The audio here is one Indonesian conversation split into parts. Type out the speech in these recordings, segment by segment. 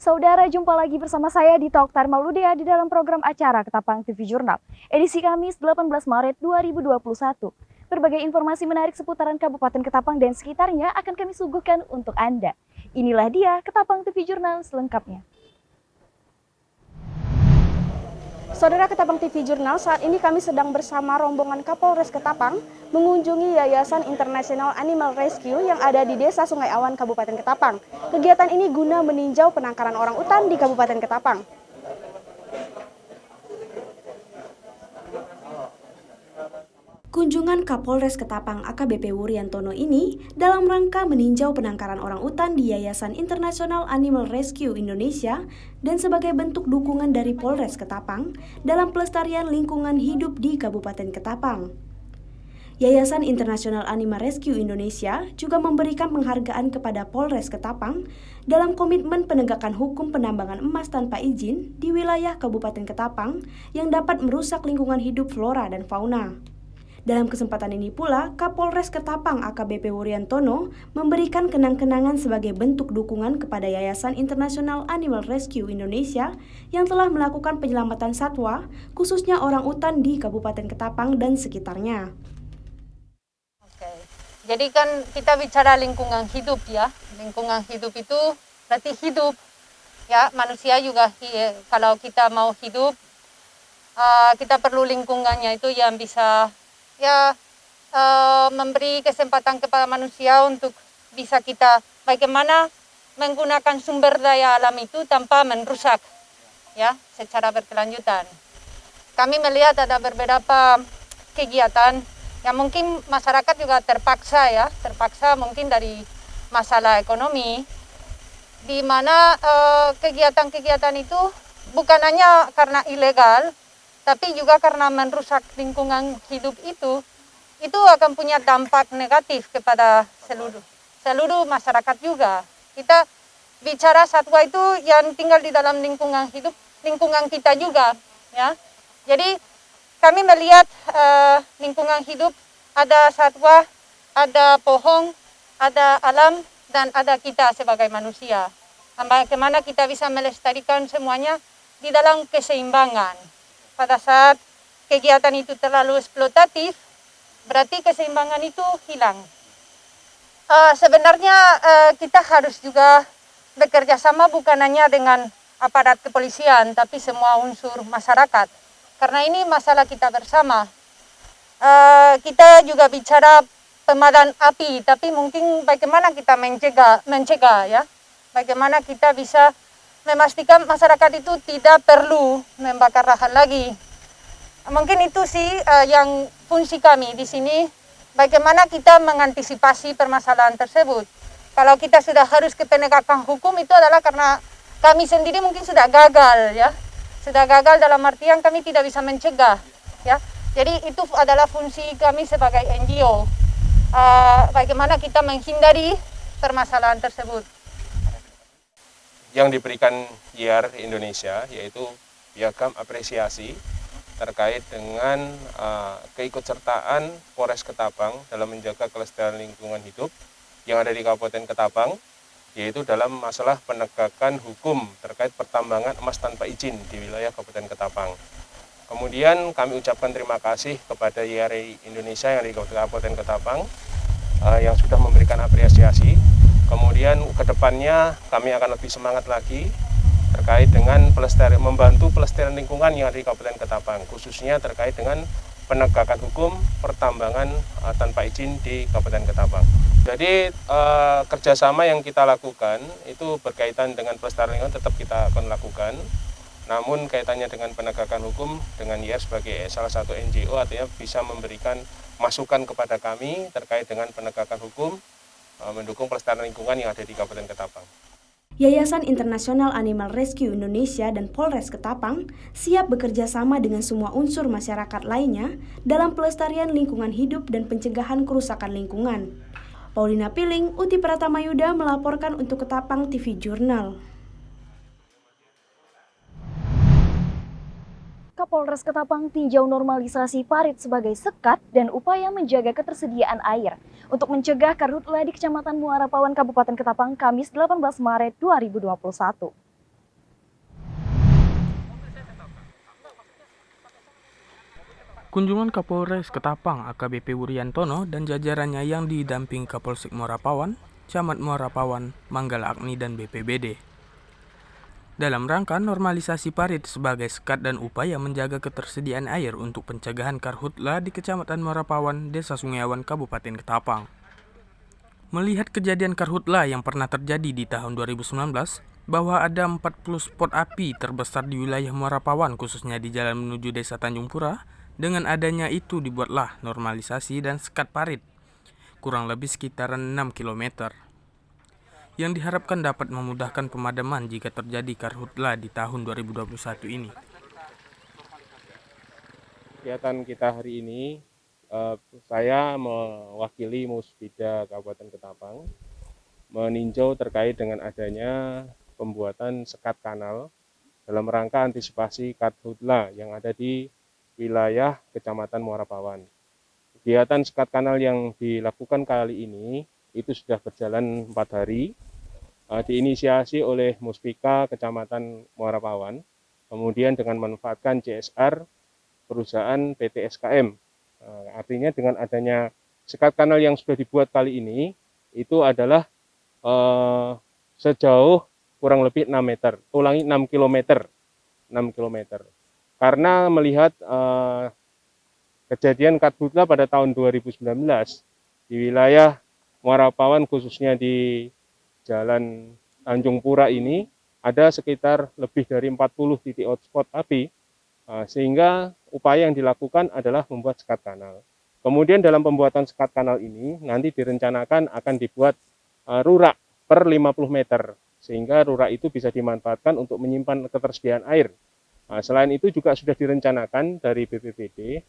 Saudara, jumpa lagi bersama saya di Talk Time Mauludea di dalam program acara Ketapang TV Jurnal, edisi Kamis 18 Maret 2021. Berbagai informasi menarik seputaran Kabupaten Ketapang dan sekitarnya akan kami suguhkan untuk Anda. Inilah dia Ketapang TV Jurnal selengkapnya. Saudara Ketapang TV Jurnal, saat ini kami sedang bersama rombongan Kapolres Ketapang mengunjungi Yayasan International Animal Rescue yang ada di Desa Sungai Awan, Kabupaten Ketapang. Kegiatan ini guna meninjau penangkaran orang utan di Kabupaten Ketapang. Kunjungan Kapolres Ketapang AKBP Wuryantono ini dalam rangka meninjau penangkaran orang utan di Yayasan International Animal Rescue Indonesia dan sebagai bentuk dukungan dari Polres Ketapang dalam pelestarian lingkungan hidup di Kabupaten Ketapang. Yayasan International Animal Rescue Indonesia juga memberikan penghargaan kepada Polres Ketapang dalam komitmen penegakan hukum penambangan emas tanpa izin di wilayah Kabupaten Ketapang yang dapat merusak lingkungan hidup flora dan fauna. Dalam kesempatan ini pula, Kapolres Ketapang AKBP Wuryantono memberikan kenang-kenangan sebagai bentuk dukungan kepada Yayasan International Animal Rescue Indonesia yang telah melakukan penyelamatan satwa, khususnya orang utan di Kabupaten Ketapang dan sekitarnya. Oke. Jadi kan kita bicara lingkungan hidup ya. Lingkungan hidup itu berarti hidup. Ya, manusia juga kalau kita mau hidup, kita perlu lingkungannya itu yang bisa memberi kesempatan kepada manusia untuk bisa kita bagaimana menggunakan sumber daya alam itu tanpa merusak ya secara berkelanjutan. Kami melihat ada beberapa kegiatan yang mungkin masyarakat juga terpaksa mungkin dari masalah ekonomi, di mana kegiatan-kegiatan itu bukan hanya karena ilegal, tapi juga karena merusak lingkungan hidup itu akan punya dampak negatif kepada seluruh masyarakat juga. Kita bicara satwa itu yang tinggal di dalam lingkungan hidup, lingkungan kita juga, ya. Jadi kami melihat lingkungan hidup ada satwa, ada pohon, ada alam, dan ada kita sebagai manusia. Bagaimana kita bisa melestarikan semuanya di dalam keseimbangan. Pada saat kegiatan itu terlalu eksploitatif, berarti keseimbangan itu hilang. Sebenarnya kita harus juga bekerja sama bukan hanya dengan aparat kepolisian, tapi semua unsur masyarakat. Karena ini masalah kita bersama. Kita juga bicara pemadam api, tapi mungkin bagaimana kita mencegah ya. Bagaimana kita bisa memastikan masyarakat itu tidak perlu membakar lahan lagi. Mungkin itu sih yang fungsi kami di sini, bagaimana kita mengantisipasi permasalahan tersebut. Kalau kita sudah harus ke penegakan hukum itu adalah karena kami sendiri mungkin sudah gagal ya. Sudah gagal dalam artian kami tidak bisa mencegah ya. Jadi itu adalah fungsi kami sebagai NGO. Bagaimana kita menghindari permasalahan tersebut. Yang diberikan YR Indonesia yaitu piagam apresiasi terkait dengan keikutsertaan Polres Ketapang dalam menjaga kelestarian lingkungan hidup yang ada di Kabupaten Ketapang, yaitu dalam masalah penegakan hukum terkait pertambangan emas tanpa izin di wilayah Kabupaten Ketapang. Kemudian kami ucapkan terima kasih kepada YR Indonesia yang di Kabupaten Ketapang yang sudah memberikan apresiasi. Kemudian ke depannya kami akan lebih semangat lagi terkait dengan membantu pelestarian lingkungan yang ada di Kabupaten Ketapang, khususnya terkait dengan penegakan hukum pertambangan tanpa izin di Kabupaten Ketapang. Jadi kerjasama yang kita lakukan itu berkaitan dengan pelestarian lingkungan tetap kita akan lakukan. Namun kaitannya dengan penegakan hukum dengan YR sebagai salah satu NGO artinya bisa memberikan masukan kepada kami terkait dengan penegakan hukum, mendukung pelestarian lingkungan yang ada di Kabupaten Ketapang. Yayasan International Animal Rescue Indonesia dan Polres Ketapang siap bekerja sama dengan semua unsur masyarakat lainnya dalam pelestarian lingkungan hidup dan pencegahan kerusakan lingkungan. Paulina Piling, Uti Pratamayuda melaporkan untuk Ketapang TV Jurnal. Kapolres Ketapang tinjau normalisasi parit sebagai sekat dan upaya menjaga ketersediaan air untuk mencegah karhutla di Kecamatan Muara Pawan, Kabupaten Ketapang, Kamis 18 Maret 2021. Kunjungan Kapolres Ketapang AKBP Wuryantono dan jajarannya yang didampingi Kapolsek Muara Pawan, Camat Muara Pawan, Manggala Agni dan BPBD. Dalam rangka normalisasi parit sebagai sekat dan upaya menjaga ketersediaan air untuk pencegahan karhutla di Kecamatan Muara Pawan, Desa Sungaiawan, Kabupaten Ketapang. Melihat kejadian karhutla yang pernah terjadi di tahun 2019, bahwa ada 40 spot api terbesar di wilayah Muara Pawan khususnya di jalan menuju Desa Tanjung Pura, dengan adanya itu dibuatlah normalisasi dan sekat parit, kurang lebih sekitaran 6 km. Yang diharapkan dapat memudahkan pemadaman jika terjadi karhutla di tahun 2021 ini. Kegiatan kita hari ini, saya mewakili Musbida Kabupaten Ketapang meninjau terkait dengan adanya pembuatan sekat kanal dalam rangka antisipasi karhutla yang ada di wilayah Kecamatan Muara Pawan. Kegiatan sekat kanal yang dilakukan kali ini itu sudah berjalan 4 hari, diinisiasi oleh Muspika Kecamatan Muara Pawan, kemudian dengan memanfaatkan CSR perusahaan PT SKM. Artinya dengan adanya sekat kanal yang sudah dibuat kali ini, itu adalah sejauh kurang lebih 6 meter, 6 km. Karena melihat kejadian karhutla pada tahun 2019 di wilayah Muara Pawan khususnya di Jalan Tanjung Pura ini ada sekitar lebih dari 40 titik hotspot api, sehingga upaya yang dilakukan adalah membuat sekat kanal. Kemudian dalam pembuatan sekat kanal ini nanti direncanakan akan dibuat rurak per 50 meter, sehingga rurak itu bisa dimanfaatkan untuk menyimpan ketersediaan air. Selain itu juga sudah direncanakan dari BPBD,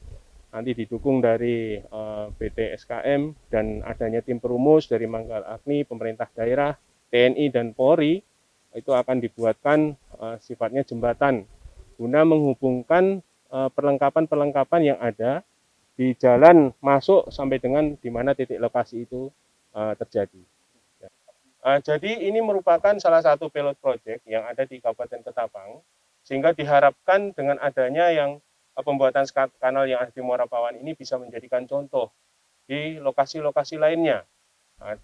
nanti didukung dari PT SKM dan adanya tim perumus dari Manggala Agni, pemerintah daerah, TNI dan Polri, itu akan dibuatkan sifatnya jembatan guna menghubungkan perlengkapan-perlengkapan yang ada di jalan masuk sampai dengan di mana titik lokasi itu terjadi. Jadi ini merupakan salah satu pilot project yang ada di Kabupaten Ketapang, sehingga diharapkan dengan adanya yang pembuatan sekat kanal yang ada di Muara Pawan ini bisa menjadikan contoh di lokasi-lokasi lainnya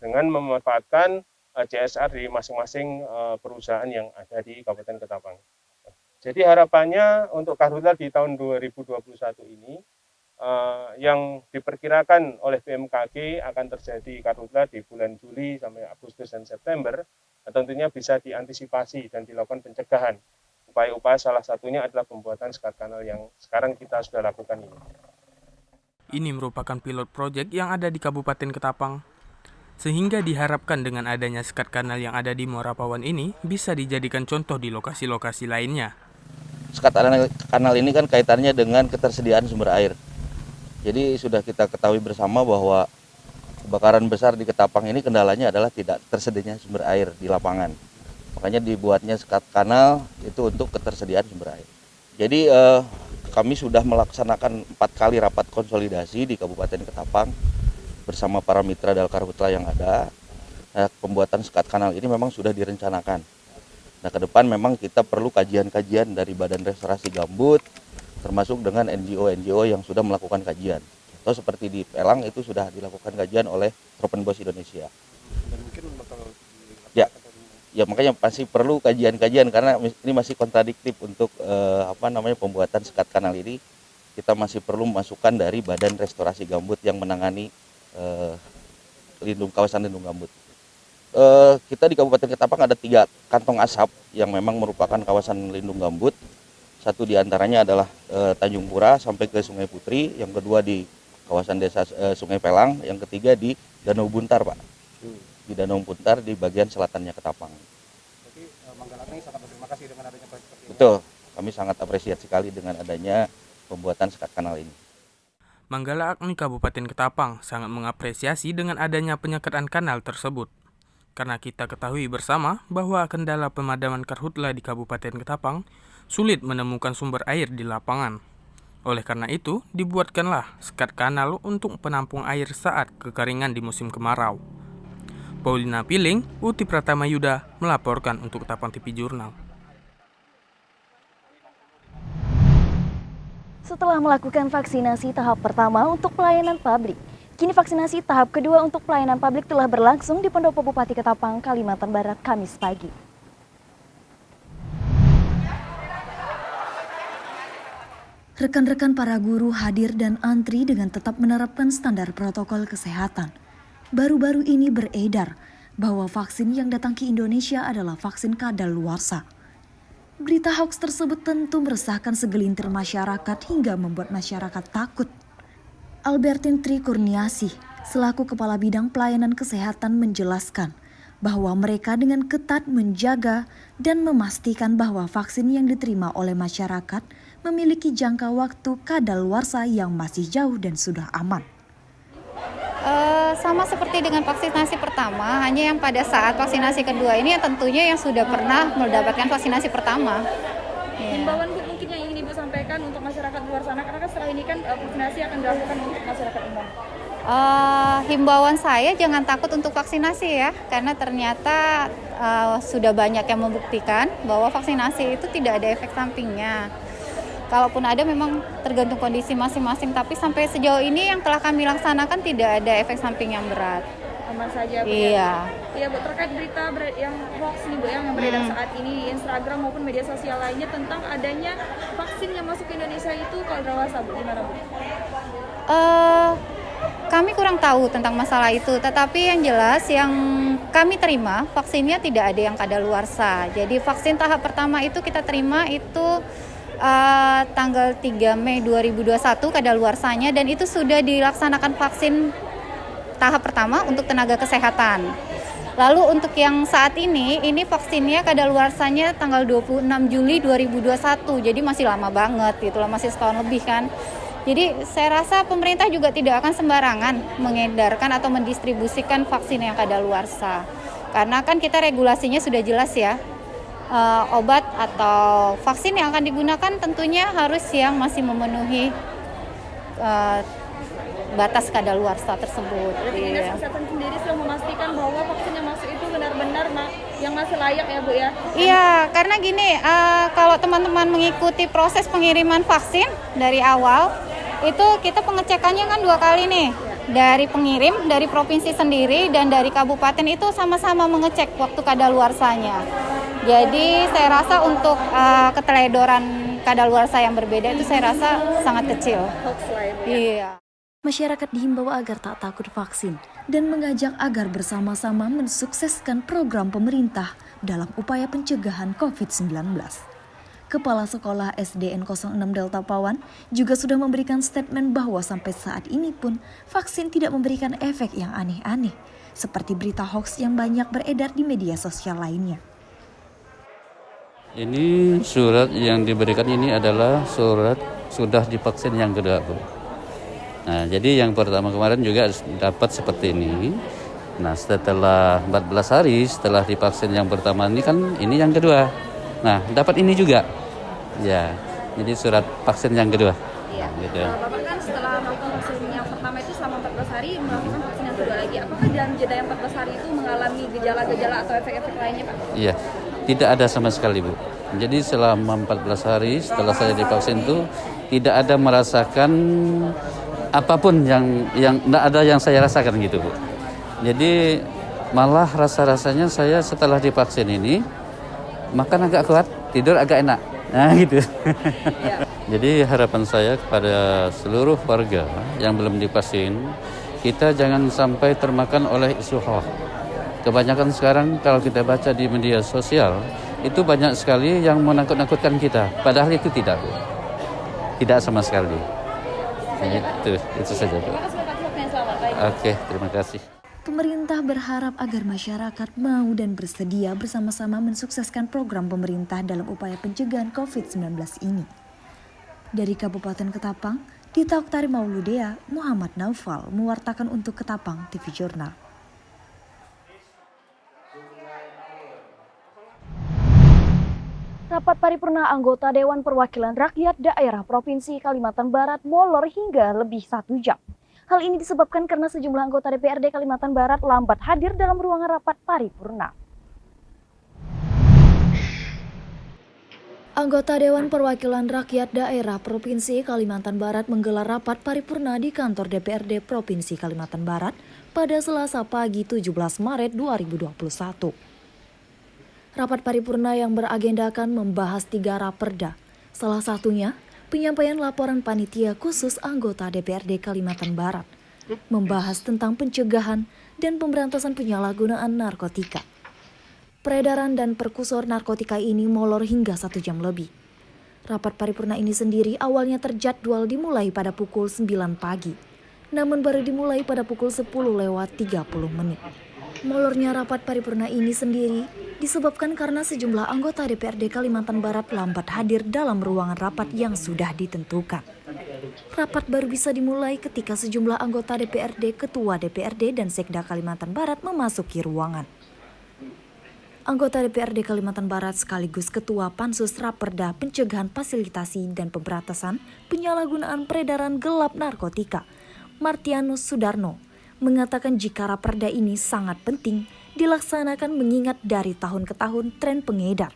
dengan memanfaatkan CSR di masing-masing perusahaan yang ada di Kabupaten Ketapang. Jadi harapannya untuk karhutla di tahun 2021 ini yang diperkirakan oleh BMKG akan terjadi karhutla di bulan Juli sampai Agustus dan September, tentunya bisa diantisipasi dan dilakukan pencegahan. Upaya-upaya salah satunya adalah pembuatan sekat kanal yang sekarang kita sudah lakukan ini. Ini merupakan pilot project yang ada di Kabupaten Ketapang, sehingga diharapkan dengan adanya sekat kanal yang ada di Muara Pawan ini bisa dijadikan contoh di lokasi-lokasi lainnya. Sekat kanal ini kan kaitannya dengan ketersediaan sumber air. Jadi sudah kita ketahui bersama bahwa kebakaran besar di Ketapang ini kendalanya adalah tidak tersedianya sumber air di lapangan. Makanya dibuatnya sekat kanal itu untuk ketersediaan sumber air. Jadi kami sudah melaksanakan 4 kali rapat konsolidasi di Kabupaten Ketapang bersama para mitra dalam karhutla yang ada. Pembuatan sekat kanal ini memang sudah direncanakan. Nah, ke depan memang kita perlu kajian-kajian dari Badan Restorasi Gambut, termasuk dengan NGO yang sudah melakukan kajian. Atau seperti di Pelang itu sudah dilakukan kajian oleh Tropenbos Indonesia. Dan mungkin bakal Ya makanya pasti perlu kajian-kajian karena ini masih kontradiktif untuk pembuatan sekat kanal ini. Kita masih perlu masukan dari Badan Restorasi Gambut yang menangani kawasan lindung gambut. Kita di Kabupaten Ketapang ada 3 kantong asap yang memang merupakan kawasan lindung gambut. Satu diantaranya adalah Tanjung Pura sampai ke Sungai Putri, yang kedua di kawasan desa Sungai Pelang, yang ketiga di Danau Buntar, Pak. Di Danau Buntar di bagian selatannya Ketapang. Jadi Manggala Agni sangat berterima kasih dengan adanya proyek seperti ini. Betul, kami sangat apresiasi sekali dengan adanya pembuatan sekat kanal ini. Manggala Agni Kabupaten Ketapang sangat mengapresiasi dengan adanya penyekatan kanal tersebut. Karena kita ketahui bersama bahwa kendala pemadaman karhutla di Kabupaten Ketapang sulit menemukan sumber air di lapangan. Oleh karena itu, dibuatkanlah sekat kanal untuk penampung air saat kekeringan di musim kemarau. Paulina Piling, Uti Pratama Yuda melaporkan untuk Ketapang TV Jurnal. Setelah melakukan vaksinasi tahap pertama untuk pelayanan publik, kini vaksinasi tahap kedua untuk pelayanan publik telah berlangsung di Pendopo Bupati Ketapang, Kalimantan Barat, Kamis pagi. Rekan-rekan para guru hadir dan antri dengan tetap menerapkan standar protokol kesehatan. Baru-baru ini beredar bahwa vaksin yang datang ke Indonesia adalah vaksin kadaluarsa. Berita hoax tersebut tentu meresahkan segelintir masyarakat hingga membuat masyarakat takut. Albertin Tri Kurniasih, selaku Kepala Bidang Pelayanan Kesehatan menjelaskan bahwa mereka dengan ketat menjaga dan memastikan bahwa vaksin yang diterima oleh masyarakat memiliki jangka waktu kadaluarsa yang masih jauh dan sudah aman. Sama seperti dengan vaksinasi pertama, hanya yang pada saat vaksinasi kedua ini tentunya yang sudah pernah mendapatkan vaksinasi pertama. Himbauan Bu mungkin yang ingin Ibu sampaikan untuk masyarakat luar sana, karena kan setelah ini kan vaksinasi akan dilakukan untuk masyarakat umum. Himbauan saya jangan takut untuk vaksinasi ya, karena ternyata sudah banyak yang membuktikan bahwa vaksinasi itu tidak ada efek sampingnya. Kalaupun ada memang tergantung kondisi masing-masing, tapi sampai sejauh ini yang telah kami laksanakan tidak ada efek samping yang berat. Aman saja Bu. Iya. Iya Bu, terkait berita yang hoax nih Bu yang beredar saat ini di Instagram maupun media sosial lainnya tentang adanya vaksin yang masuk ke Indonesia itu kadaluarsa Bu, gimana Bu? Kami kurang tahu tentang masalah itu, tetapi yang jelas yang kami terima vaksinnya tidak ada yang kadaluarsa. Jadi vaksin tahap pertama itu kita terima itu tanggal 3 Mei 2021 kadaluarsanya, dan itu sudah dilaksanakan vaksin tahap pertama untuk tenaga kesehatan. Lalu untuk yang saat ini vaksinnya kadaluarsanya tanggal 26 Juli 2021, jadi masih lama banget gitu lah, masih setahun lebih kan. Jadi saya rasa pemerintah juga tidak akan sembarangan mengedarkan atau mendistribusikan vaksin yang kadaluarsa. Karena kan kita regulasinya sudah jelas ya. Obat atau vaksin yang akan digunakan tentunya harus yang masih memenuhi batas kadaluarsa tersebut. Dinas Kesehatan sendiri sudah memastikan bahwa vaksin yang masuk itu benar-benar yang masih layak ya Bu ya? Iya, karena gini, kalau teman-teman mengikuti proses pengiriman vaksin dari awal, itu kita pengecekannya kan 2 kali nih. Dari pengirim, dari provinsi sendiri, dan dari kabupaten itu sama-sama mengecek waktu kadaluarsanya. Jadi saya rasa untuk keteledoran kadaluarsa yang berbeda itu saya rasa sangat kecil. Iya. Masyarakat dihimbau agar tak takut vaksin dan mengajak agar bersama-sama mensukseskan program pemerintah dalam upaya pencegahan COVID-19. Kepala Sekolah SDN 06 Delta Pawan juga sudah memberikan statement bahwa sampai saat ini pun vaksin tidak memberikan efek yang aneh-aneh, seperti berita hoax yang banyak beredar di media sosial lainnya. Ini surat yang diberikan ini adalah surat sudah divaksin yang kedua, Bu. Nah, jadi yang pertama kemarin juga dapat seperti ini. Nah, setelah 14 hari setelah divaksin yang pertama ini kan ini yang kedua. Nah, dapat ini juga. Ya, jadi surat vaksin yang kedua. Iya. Nah, gitu. Bapak kan setelah melakukan vaksin yang pertama itu selama 14 hari melakukan vaksin yang kedua lagi. Apakah dalam jeda yang 14 hari itu mengalami gejala-gejala atau efek-efek lainnya, Pak? Iya. Tidak ada sama sekali, Bu. Jadi selama 14 hari setelah saya divaksin itu tidak ada merasakan apapun yang tidak ada yang saya rasakan gitu, Bu. Jadi malah rasa-rasanya saya setelah divaksin ini makan agak kuat, tidur agak enak. Nah, gitu. Ya. Jadi harapan saya kepada seluruh warga yang belum divaksin, kita jangan sampai termakan oleh isu hoax. Kebanyakan sekarang kalau kita baca di media sosial, itu banyak sekali yang menakut-nakutkan kita. Padahal itu tidak, Bu. Tidak sama sekali. Itu saja, Bu. Oke, terima kasih. Pemerintah berharap agar masyarakat mau dan bersedia bersama-sama mensukseskan program pemerintah dalam upaya pencegahan COVID-19 ini. Dari Kabupaten Ketapang, Dita Oktari Mauludea, Muhammad Naufal mewartakan untuk Ketapang TV Jurnal. Rapat paripurna anggota Dewan Perwakilan Rakyat Daerah Provinsi Kalimantan Barat molor hingga lebih 1 jam. Hal ini disebabkan karena sejumlah anggota DPRD Kalimantan Barat lambat hadir dalam ruangan rapat paripurna. Anggota Dewan Perwakilan Rakyat Daerah Provinsi Kalimantan Barat menggelar rapat paripurna di kantor DPRD Provinsi Kalimantan Barat pada Selasa pagi 17 Maret 2021. Rapat paripurna yang beragendakan membahas 3 raperda, salah satunya penyampaian laporan panitia khusus anggota DPRD Kalimantan Barat, membahas tentang pencegahan dan pemberantasan penyalahgunaan narkotika. Peredaran dan perkusor narkotika ini molor hingga 1 jam lebih. Rapat paripurna ini sendiri awalnya terjadwal dimulai pada pukul 9 pagi, namun baru dimulai pada pukul 10:30. Molornya rapat paripurna ini sendiri disebabkan karena sejumlah anggota DPRD Kalimantan Barat lambat hadir dalam ruangan rapat yang sudah ditentukan. Rapat baru bisa dimulai ketika sejumlah anggota DPRD, Ketua DPRD, dan Sekda Kalimantan Barat memasuki ruangan. Anggota DPRD Kalimantan Barat sekaligus Ketua Pansus Raperda Pencegahan Fasilitasi dan Pemberantasan Penyalahgunaan Peredaran Gelap Narkotika, Martianus Sudarno, mengatakan jika raperda ini sangat penting dilaksanakan mengingat dari tahun ke tahun tren pengedar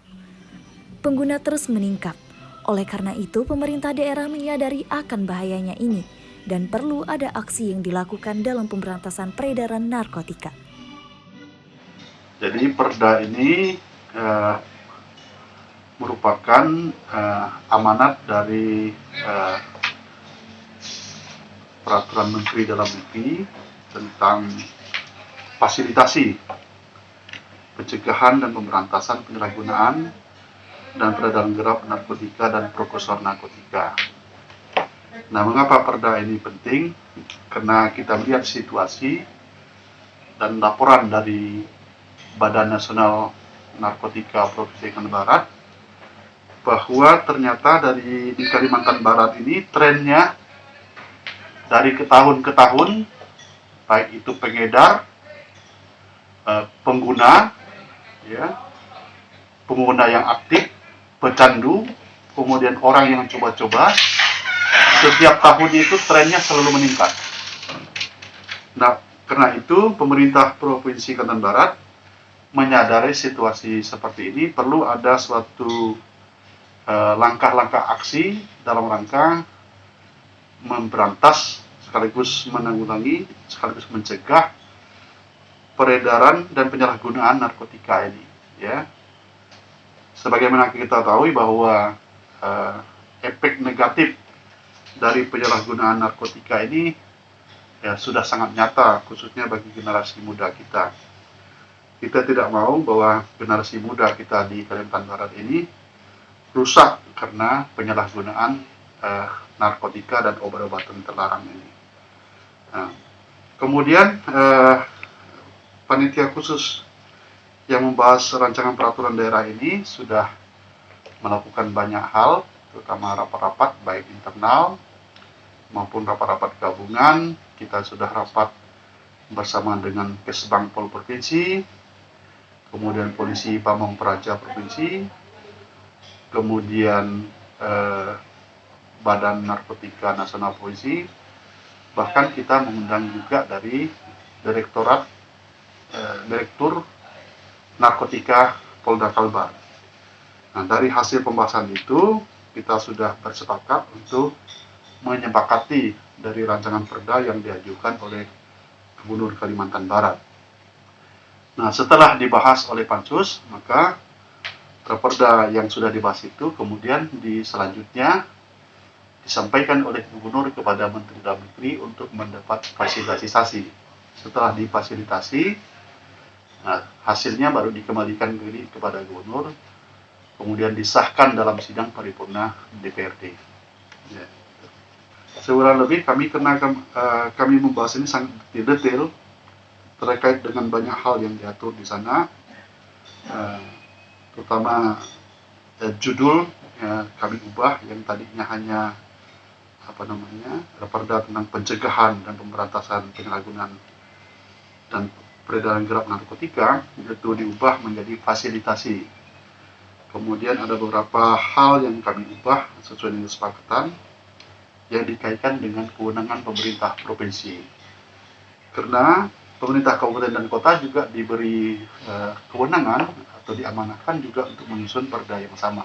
pengguna terus meningkat. Oleh karena itu, pemerintah daerah menyadari akan bahayanya ini dan perlu ada aksi yang dilakukan dalam pemberantasan peredaran narkotika. Jadi perda ini merupakan amanat dari Peraturan Menteri Dalam Negeri tentang fasilitasi pencegahan dan pemberantasan penyalahgunaan dan peredaran gelap narkotika dan prekursor narkotika. Nah, mengapa perda ini penting? Karena kita melihat situasi dan laporan dari Badan Nasional Narkotika Provinsi Kalimantan Barat bahwa ternyata di Kalimantan Barat ini trennya dari tahun ke tahun, baik itu pengedar, pengguna, pengguna yang aktif, pecandu, kemudian orang yang coba-coba, setiap tahun itu trennya selalu meningkat. Nah, karena itu pemerintah Provinsi Kalimantan Barat menyadari situasi seperti ini perlu ada suatu langkah-langkah aksi dalam rangka memberantas sekaligus menanggulangi sekaligus mencegah peredaran dan penyalahgunaan narkotika ini, ya. Sebagaimana kita tahu bahwa efek negatif dari penyalahgunaan narkotika ini ya sudah sangat nyata, khususnya bagi generasi muda kita. Kita tidak mau bahwa generasi muda kita di Kalimantan Barat ini rusak karena penyalahgunaan narkotika dan obat-obatan terlarang ini. Nah, kemudian panitia khusus yang membahas rancangan peraturan daerah ini sudah melakukan banyak hal, terutama rapat-rapat baik internal maupun rapat-rapat gabungan. Kita sudah rapat bersama dengan Kesbang Pol Provinsi, kemudian Polisi Pamong Praja Provinsi, kemudian Badan Narkotika Nasional Provinsi, bahkan kita mengundang juga dari Direktur Narkotika Polda Kalbar. Nah, dari hasil pembahasan itu kita sudah bersepakat untuk menyepakati dari rancangan perda yang diajukan oleh Gubernur Kalimantan Barat. Nah, setelah dibahas oleh Pansus, maka raperda yang sudah dibahas itu kemudian selanjutnya disampaikan oleh Gubernur kepada Menteri Dalam Negeri untuk mendapat fasilitasi. Setelah difasilitasi, nah, hasilnya baru dikembalikan kepada Gubernur, kemudian disahkan dalam sidang paripurna DPRD. Ya. Sekurang lebih kami membahas ini sangat detail terkait dengan banyak hal yang diatur di sana, terutama judul kami ubah yang tadinya hanya raperda tentang pencegahan dan pemberantasan penyalahgunaan dan peredaran gelap narkotika, itu diubah menjadi fasilitasi. Kemudian ada beberapa hal yang kami ubah sesuai dengan kesepakatan yang dikaitkan dengan kewenangan pemerintah provinsi. Karena pemerintah kabupaten dan kota juga diberi kewenangan atau diamanahkan juga untuk menyusun perda yang sama.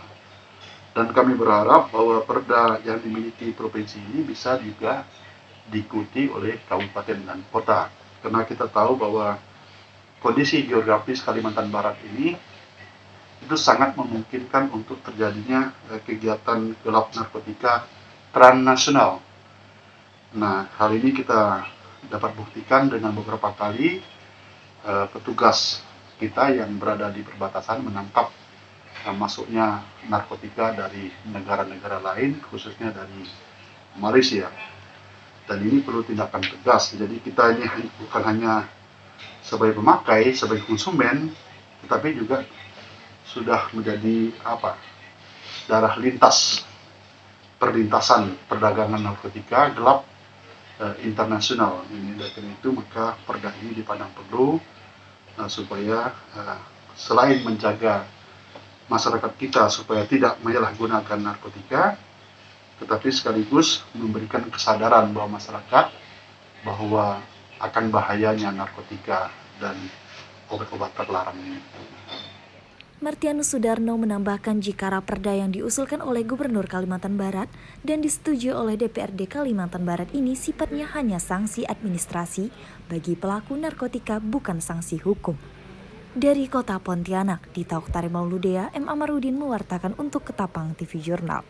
Dan kami berharap bahwa perda yang dimiliki provinsi ini bisa juga diikuti oleh kabupaten dan kota. Karena kita tahu bahwa kondisi geografis Kalimantan Barat ini itu sangat memungkinkan untuk terjadinya kegiatan gelap narkotika transnasional. Nah, hal ini kita dapat buktikan dengan beberapa kali petugas kita yang berada di perbatasan menangkap masuknya narkotika dari negara-negara lain, khususnya dari Malaysia. Dan ini perlu tindakan tegas. Jadi kita ini bukan hanya sebagai pemakai, sebagai konsumen, tetapi juga sudah menjadi darah lintas perlintasan perdagangan narkotika gelap internasional. Ini dari itu maka perda ini dipandang perlu supaya selain menjaga masyarakat kita supaya tidak menyalahgunakan narkotika, tetapi sekaligus memberikan kesadaran bahwa masyarakat bahwa akan bahayanya narkotika dan obat-obat terlarang ini. Martianus Sudarno menambahkan jika raperda yang diusulkan oleh Gubernur Kalimantan Barat dan disetujui oleh DPRD Kalimantan Barat ini sifatnya hanya sanksi administrasi bagi pelaku narkotika, bukan sanksi hukum. Dari kota Pontianak, Dita Oktari Mauludea, M. Amarudin mewartakan untuk Ketapang TV Jurnal.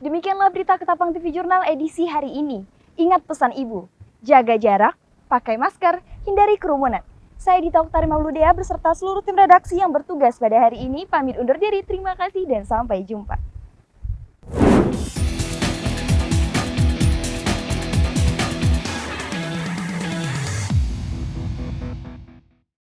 Demikianlah berita Ketapang TV Jurnal edisi hari ini. Ingat pesan ibu, jaga jarak, pakai masker, hindari kerumunan. Saya Dita Oktari Mauludea beserta seluruh tim redaksi yang bertugas pada hari ini pamit undur diri. Terima kasih dan sampai jumpa.